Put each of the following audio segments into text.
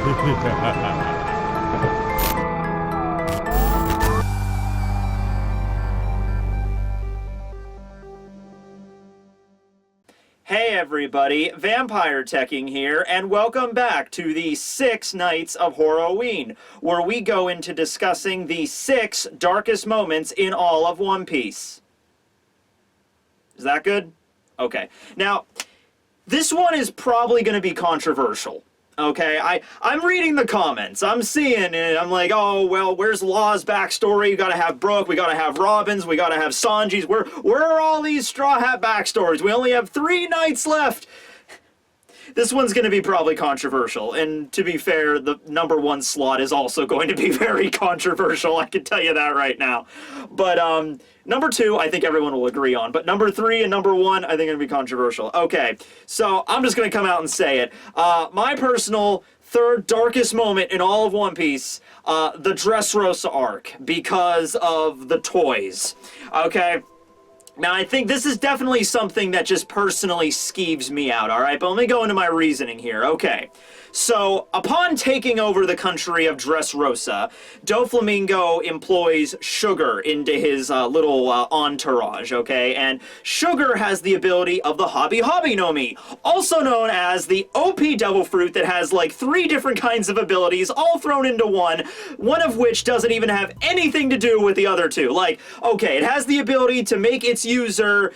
Hey everybody, Vampire Tekking here, and welcome back to the 6 Nights of HOROWEEN, where we go into discussing the 6 darkest moments in all of One Piece. Is that good? Okay. Now, this one is probably going to be controversial. Okay, I'm reading the comments, I'm seeing it, I'm like, oh, well, where's Law's backstory? We gotta have Brooke, we gotta have Robin's, we gotta have Sanji's, where are all these Straw Hat backstories? We only have 3 nights left! This one's gonna be probably controversial, and to be fair, the #1 slot is also going to be very controversial, I can tell you that right now. But, number 2, I think everyone will agree on, but number 3 and number 1, I think it'll be controversial. Okay, so I'm just gonna come out and say it. My personal 3rd darkest moment in all of One Piece, the Dressrosa arc, because of the toys. Okay? Now, I think this is definitely something that just personally skeeves me out, alright? But let me go into my reasoning here. Okay. So, upon taking over the country of Dressrosa, Doflamingo employs Sugar into his little entourage, okay? And Sugar has the ability of the Hobby Hobby no Mi, also known as the OP Devil Fruit that has like 3 different kinds of abilities all thrown into one of which doesn't even have anything to do with the other 2. Like, okay, it has the ability to make its user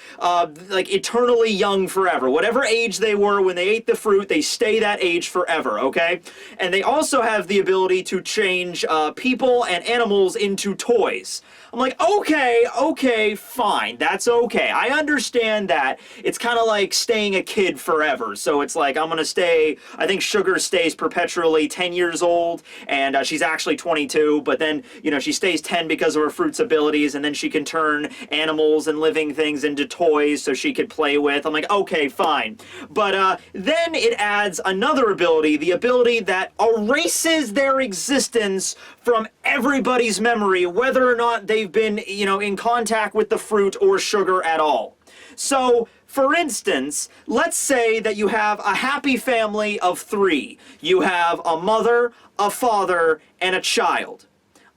like eternally young forever. Whatever age they were when they ate the fruit, they stay that age forever. Okay? And they also have the ability to change people and animals into toys. I'm like, okay, fine, that's okay. I understand that. It's kind of like staying a kid forever. So it's like, I'm gonna stay, I think Sugar stays perpetually 10 years old, and she's actually 22, but then, you know, she stays 10 because of her fruit's abilities, and then she can turn animals and living things into toys so she could play with. I'm like, okay, fine. But then it adds another ability, the ability that erases their existence from everybody's memory, whether or not they've been, you know, in contact with the fruit or Sugar at all. So, for instance, let's say that you have a happy family of 3. You have a mother, a father, and a child.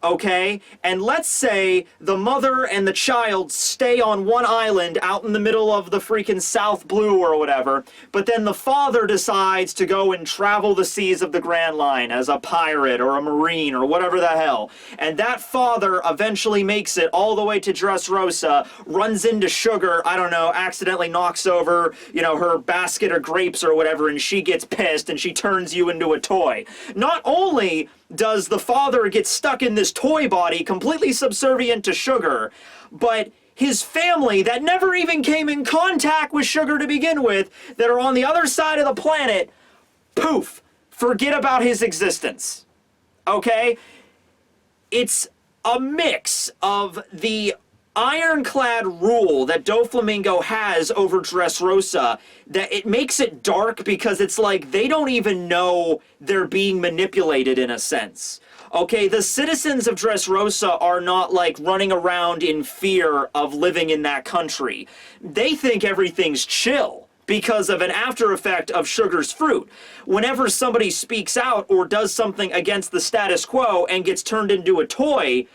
Okay? And let's say the mother and the child stay on one island out in the middle of the freaking South Blue or whatever, but then the father decides to go and travel the seas of the Grand Line as a pirate or a marine or whatever the hell. And that father eventually makes it all the way to Dressrosa, runs into Sugar, I don't know, accidentally knocks over, you know, her basket of grapes or whatever, and she gets pissed and she turns you into a toy. Not only does the father get stuck in this toy body, completely subservient to Sugar, but his family that never even came in contact with Sugar to begin with, that are on the other side of the planet, poof, forget about his existence. Okay? It's a mix of the ironclad rule that Doflamingo has over Dressrosa, that it makes it dark because it's like they don't even know they're being manipulated in a sense. Okay, the citizens of Dressrosa are not like running around in fear of living in that country. They think everything's chill because of an after effect of Sugar's fruit. Whenever somebody speaks out or does something against the status quo and gets turned into a toy,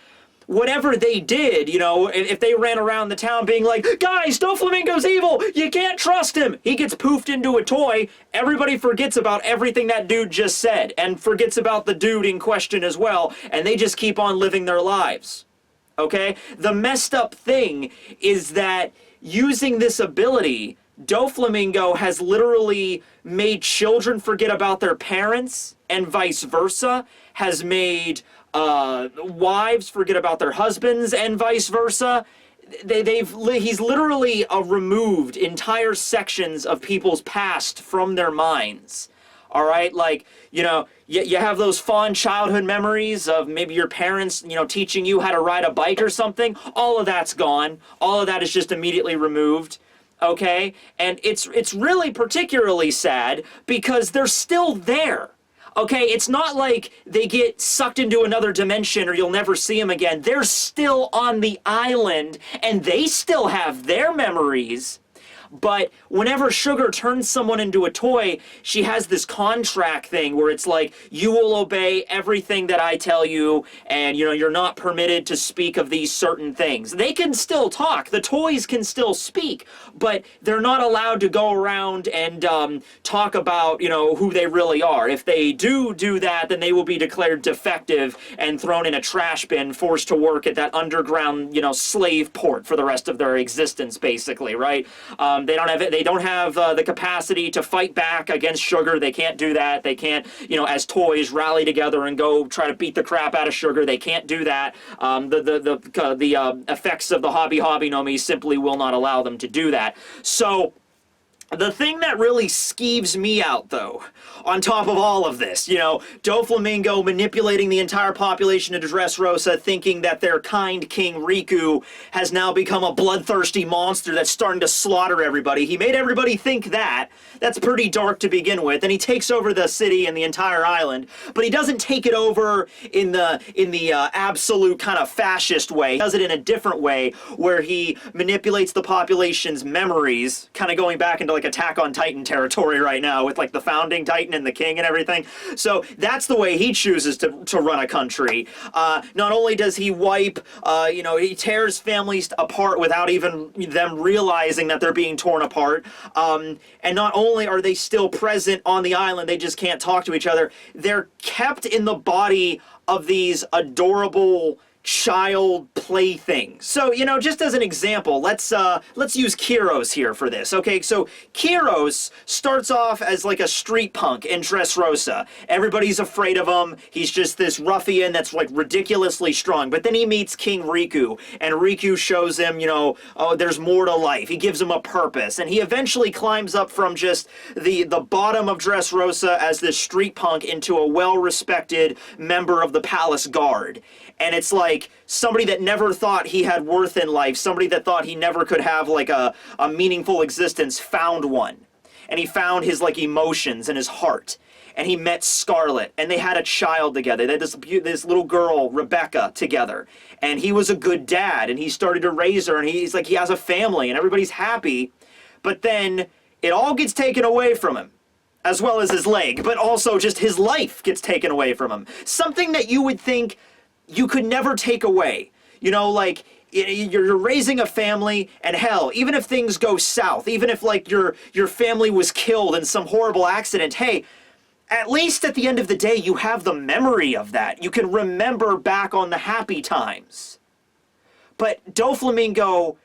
whatever they did, you know, if they ran around the town being like, guys, Doflamingo's evil, you can't trust him, he gets poofed into a toy, everybody forgets about everything that dude just said, and forgets about the dude in question as well, and they just keep on living their lives. Okay? The messed up thing is that using this ability, Doflamingo has literally made children forget about their parents, and vice versa, has made wives forget about their husbands, and vice versa. He's literally removed entire sections of people's past from their minds. All right, like, you know, you have those fond childhood memories of maybe your parents, you know, teaching you how to ride a bike or something. All of that's gone. All of that is just immediately removed. Okay, and it's really particularly sad because they're still there. Okay, it's not like they get sucked into another dimension or you'll never see them again. They're still on the island, and they still have their memories, But whenever Sugar turns someone into a toy, she has this contract thing where it's like, you will obey everything that I tell you, and, you know, you're not permitted to speak of these certain things. They can still talk. The toys can still speak, but they're not allowed to go around and talk about, you know, who they really are. If they do that, then they will be declared defective and thrown in a trash bin, forced to work at that underground, you know, slave port for the rest of their existence, basically, right? They don't have the capacity to fight back against Sugar. They can't do that. They can't, you know, as toys, rally together and go try to beat the crap out of Sugar. They can't do that. The effects of the Hobby no Mi simply will not allow them to do that. So the thing that really skeeves me out, though, on top of all of this, you know, Doflamingo manipulating the entire population of Dressrosa, thinking that their kind King Riku has now become a bloodthirsty monster that's starting to slaughter everybody. He made everybody think that. That's pretty dark to begin with, and he takes over the city and the entire island, but he doesn't take it over in the absolute kind of fascist way. He does it in a different way, where he manipulates the population's memories, kind of going back into like Attack on Titan territory right now with like the founding Titan and the king and everything. So that's the way he chooses to run a country. Not only does he wipe, you know, he tears families apart without even them realizing that they're being torn apart. And not only are they still present on the island, they just can't talk to each other. They're kept in the body of these adorable child playthings. So, you know, just as an example, let's use Kiros here for this. Okay, so Kiros starts off as like a street punk in Dressrosa. Everybody's afraid of him. He's just this ruffian that's like ridiculously strong. But then he meets King Riku, and Riku shows him, you know, oh, there's more to life. He gives him a purpose, and he eventually climbs up from just the bottom of Dressrosa as this street punk into a well-respected member of the Palace Guard. And it's like somebody that never thought he had worth in life, somebody that thought he never could have like a meaningful existence, found one. And he found his like emotions and his heart. And he met Scarlet, and they had a child together. They had this little girl, Rebecca, together. And he was a good dad, and he started to raise her, and he's like, he has a family, and everybody's happy. But then it all gets taken away from him, as well as his leg, but also just his life gets taken away from him. Something that you would think you could never take away. You know, like, you're raising a family, and hell, even if things go south, even if, like, your family was killed in some horrible accident, hey, at least at the end of the day, you have the memory of that. You can remember back on the happy times. But Doflamingo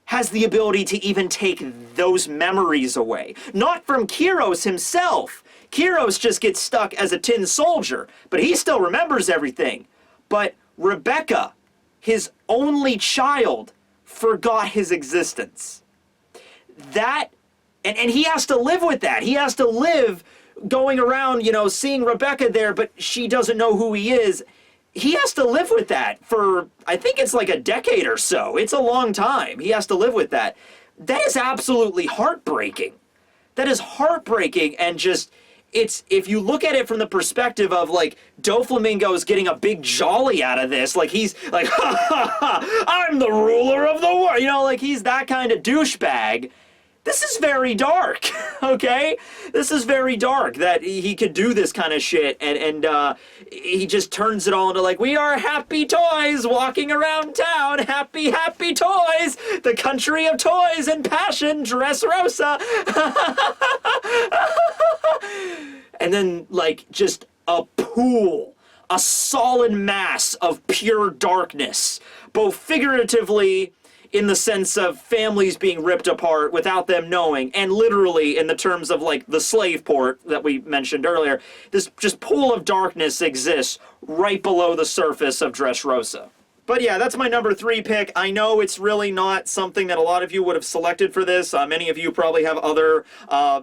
has the ability to even take those memories away. Not from Kiros himself. Kiros just gets stuck as a tin soldier, but he still remembers everything. But Rebecca, his only child, forgot his existence. That, and he has to live with that. He has to live going around, you know, seeing Rebecca there, but she doesn't know who he is. He has to live with that for, I think it's like a decade or so. It's a long time. He has to live with that. That is absolutely heartbreaking. That is heartbreaking, and just, it's, if you look at it from the perspective of, like, Doflamingo is getting a big jolly out of this, like, he's like, ha ha ha, I'm the ruler of the world, you know, like, he's that kind of douchebag. This is very dark, okay? This is very dark that he could do this kind of shit, and he just turns it all into, like, we are happy toys walking around town, happy, happy toys, the country of toys and passion, Dressrosa. And then, like, just a pool, a solid mass of pure darkness, both figuratively in the sense of families being ripped apart without them knowing, and literally in the terms of, like, the slave port that we mentioned earlier. This just pool of darkness exists right below the surface of Dressrosa. But yeah, that's my number 3 pick. I know it's really not something that a lot of you would have selected for this. Many of you probably have other,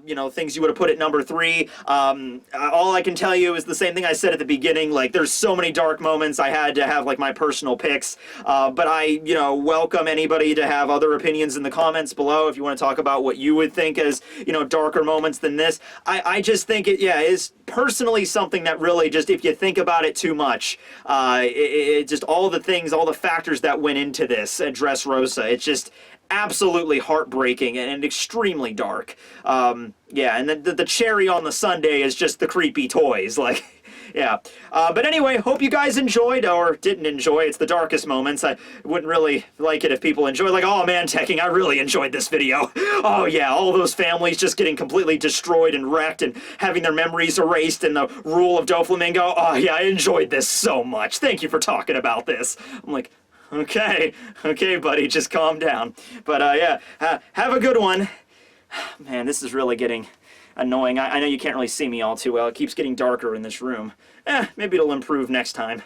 you know, things you would have put at number 3. All I can tell you is the same thing I said at the beginning. Like, there's so many dark moments. I had to have, like, my personal picks. But I, you know, welcome anybody to have other opinions in the comments below if you want to talk about what you would think as, you know, darker moments than this. I just think it, yeah, is personally something that really just, if you think about it too much, it just all the things, all the factors that went into this at Dressrosa, it's just absolutely heartbreaking and extremely dark. Yeah, and the cherry on the sundae is just the creepy toys, like, yeah. But anyway, hope you guys enjoyed, or didn't enjoy. It's the darkest moments. I wouldn't really like it if people enjoy, like, oh man, Tekking, I really enjoyed this video. Oh yeah, all those families just getting completely destroyed and wrecked and having their memories erased and the rule of Doflamingo. Oh yeah, I enjoyed this so much. Thank you for talking about this. I'm like, okay, buddy, just calm down. But yeah, have a good one. Man, this is really getting annoying. I know you can't really see me all too well. It keeps getting darker in this room. Maybe it'll improve next time.